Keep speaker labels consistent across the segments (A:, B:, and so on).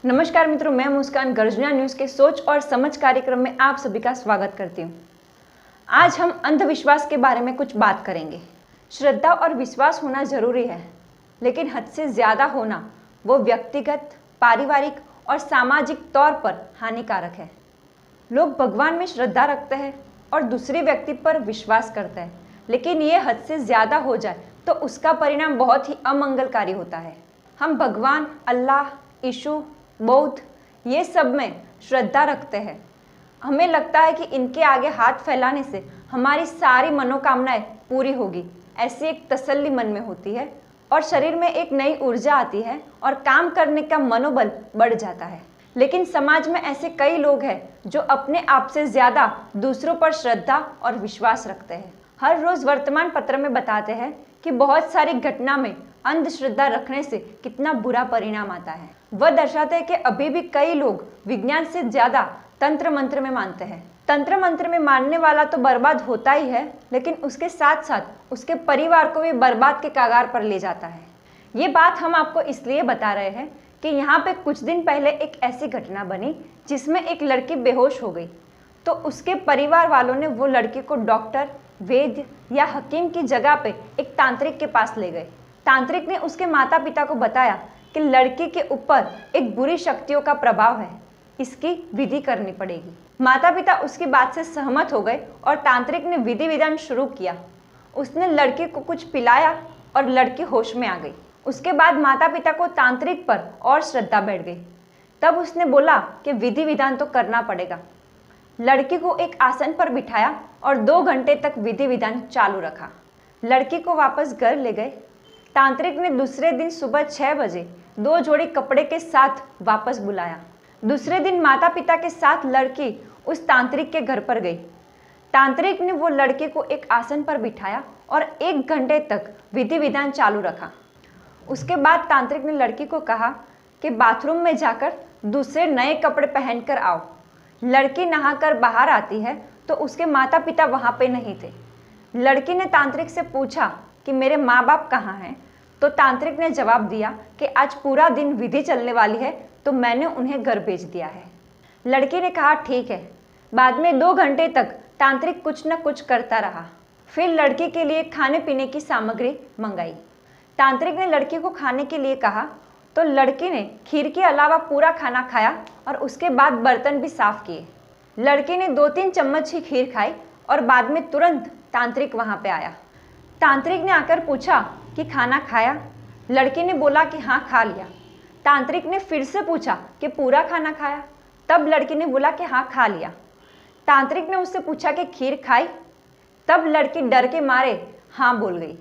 A: नमस्कार मित्रों, मैं मुस्कान गर्जना न्यूज़ के सोच और समझ कार्यक्रम में आप सभी का स्वागत करती हूँ। आज हम अंधविश्वास के बारे में कुछ बात करेंगे। श्रद्धा और विश्वास होना जरूरी है, लेकिन हद से ज़्यादा होना वो व्यक्तिगत, पारिवारिक और सामाजिक तौर पर हानिकारक है। लोग भगवान में श्रद्धा रखते हैं और दूसरे व्यक्ति पर विश्वास करते हैं, लेकिन ये हद से ज़्यादा हो जाए तो उसका परिणाम बहुत ही अमंगलकारी होता है। हम भगवान, अल्लाह, यीशु, बौद्ध ये सब में श्रद्धा रखते हैं। हमें लगता है कि इनके आगे हाथ फैलाने से हमारी सारी मनोकामनाएं पूरी होगी, ऐसी एक तसल्ली मन में होती है और शरीर में एक नई ऊर्जा आती है और काम करने का मनोबल बढ़ जाता है। लेकिन समाज में ऐसे कई लोग हैं जो अपने आप से ज़्यादा दूसरों पर श्रद्धा और विश्वास रखते हैं। हर रोज़ वर्तमान पत्र में बताते हैं कि बहुत सारी घटना में अंधश्रद्धा रखने से कितना बुरा परिणाम आता है। वह दर्शाते हैं कि अभी भी कई लोग विज्ञान से ज़्यादा तंत्र मंत्र में मानते हैं। तंत्र मंत्र में मानने वाला तो बर्बाद होता ही है, लेकिन उसके साथ साथ उसके परिवार को भी बर्बाद के कगार पर ले जाता है। ये बात हम आपको इसलिए बता रहे हैं कि यहाँ पे कुछ दिन पहले एक ऐसी घटना बनी जिसमें एक लड़की बेहोश हो गई, तो उसके परिवार वालों ने वो लड़की को डॉक्टर, वैद्य या हकीम की जगह पे एक तांत्रिक के पास ले गए। तांत्रिक ने उसके माता पिता को बताया कि लड़की के ऊपर एक बुरी शक्तियों का प्रभाव है, इसकी विधि करनी पड़ेगी। माता पिता उसकी बात से सहमत हो गए और तांत्रिक ने विधि विधान शुरू किया। उसने लड़की को कुछ पिलाया और लड़की होश में आ गई। उसके बाद माता पिता को तांत्रिक पर और श्रद्धा बैठ गई। तब उसने बोला कि विधि विधान तो करना पड़ेगा। लड़की को एक आसन पर बिठाया और 2 घंटे तक विधि विधान चालू रखा। लड़की को वापस घर ले गए। तांत्रिक ने दूसरे दिन सुबह 6 बजे 2 जोड़ी कपड़े के साथ वापस बुलाया। दूसरे दिन माता पिता के साथ लड़की उस तांत्रिक के घर पर गई। तांत्रिक ने वो लड़के को एक आसन पर बिठाया और 1 घंटे तक विधि विधान चालू रखा। उसके बाद तांत्रिक ने लड़की को कहा कि बाथरूम में जाकर दूसरे नए कपड़े पहनकर आओ। लड़की नहाकर बाहर आती है तो उसके माता पिता वहाँ पे नहीं थे। लड़की ने तांत्रिक से पूछा कि मेरे माँ बाप कहाँ हैं, तो तांत्रिक ने जवाब दिया कि आज पूरा दिन विधि चलने वाली है तो मैंने उन्हें घर भेज दिया है। लड़की ने कहा ठीक है। बाद में 2 घंटे तक तांत्रिक कुछ न कुछ करता रहा। फिर लड़की के लिए खाने पीने की सामग्री मंगाई। तांत्रिक ने लड़की को खाने के लिए कहा तो लड़की ने खीर के अलावा पूरा खाना खाया और उसके बाद बर्तन भी साफ किए। लड़की ने 2-3 चम्मच ही खीर खाई और बाद में तुरंत तांत्रिक वहाँ पे आया। तांत्रिक ने आकर पूछा कि खाना खाया? लड़की ने बोला कि हाँ खा लिया। तांत्रिक ने फिर से पूछा कि पूरा खाना खाया? तब लड़की ने बोला कि हाँ खा लिया। तांत्रिक ने उससे पूछा कि खीर खाई? तब लड़की डर के मारे हाँ बोल गई।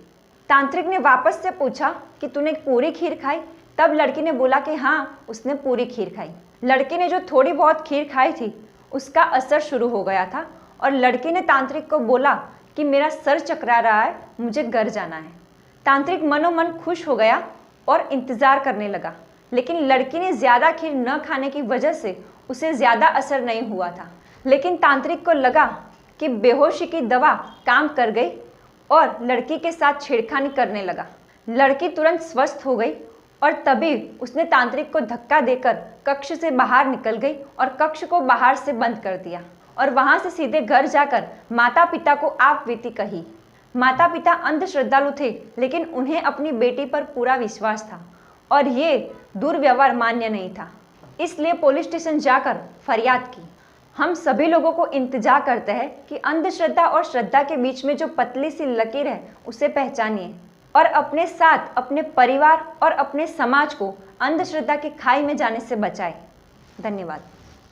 A: तांत्रिक ने वापस से पूछा कि तूने पूरी खीर खाई? तब लड़की ने बोला कि हाँ उसने पूरी खीर खाई। लड़की ने जो थोड़ी बहुत खीर खाई थी उसका असर शुरू हो गया था और लड़की ने तांत्रिक को बोला कि मेरा सर चकरा रहा है, मुझे घर जाना है। तांत्रिक मनोमन खुश हो गया और इंतज़ार करने लगा, लेकिन लड़की ने ज़्यादा खीर न खाने की वजह से उसे ज़्यादा असर नहीं हुआ था। लेकिन तांत्रिक को लगा कि बेहोशी की दवा काम कर गई और लड़की के साथ छेड़खानी करने लगा। लड़की तुरंत स्वस्थ हो गई और तभी उसने तांत्रिक को धक्का देकर कक्ष से बाहर निकल गई और कक्ष को बाहर से बंद कर दिया और वहां से सीधे घर जाकर माता पिता को आप बीती कही। माता पिता अंधश्रद्धालु थे, लेकिन उन्हें अपनी बेटी पर पूरा विश्वास था और ये दुर्व्यवहार मान्य नहीं था, इसलिए पुलिस स्टेशन जाकर फरियाद की। हम सभी लोगों को इंतजार करते हैं कि अंधश्रद्धा और श्रद्धा के बीच में जो पतली सी लकीर है उसे पहचानिए और अपने साथ अपने परिवार और अपने समाज को अंधश्रद्धा की खाई में जाने से बचाएं। धन्यवाद।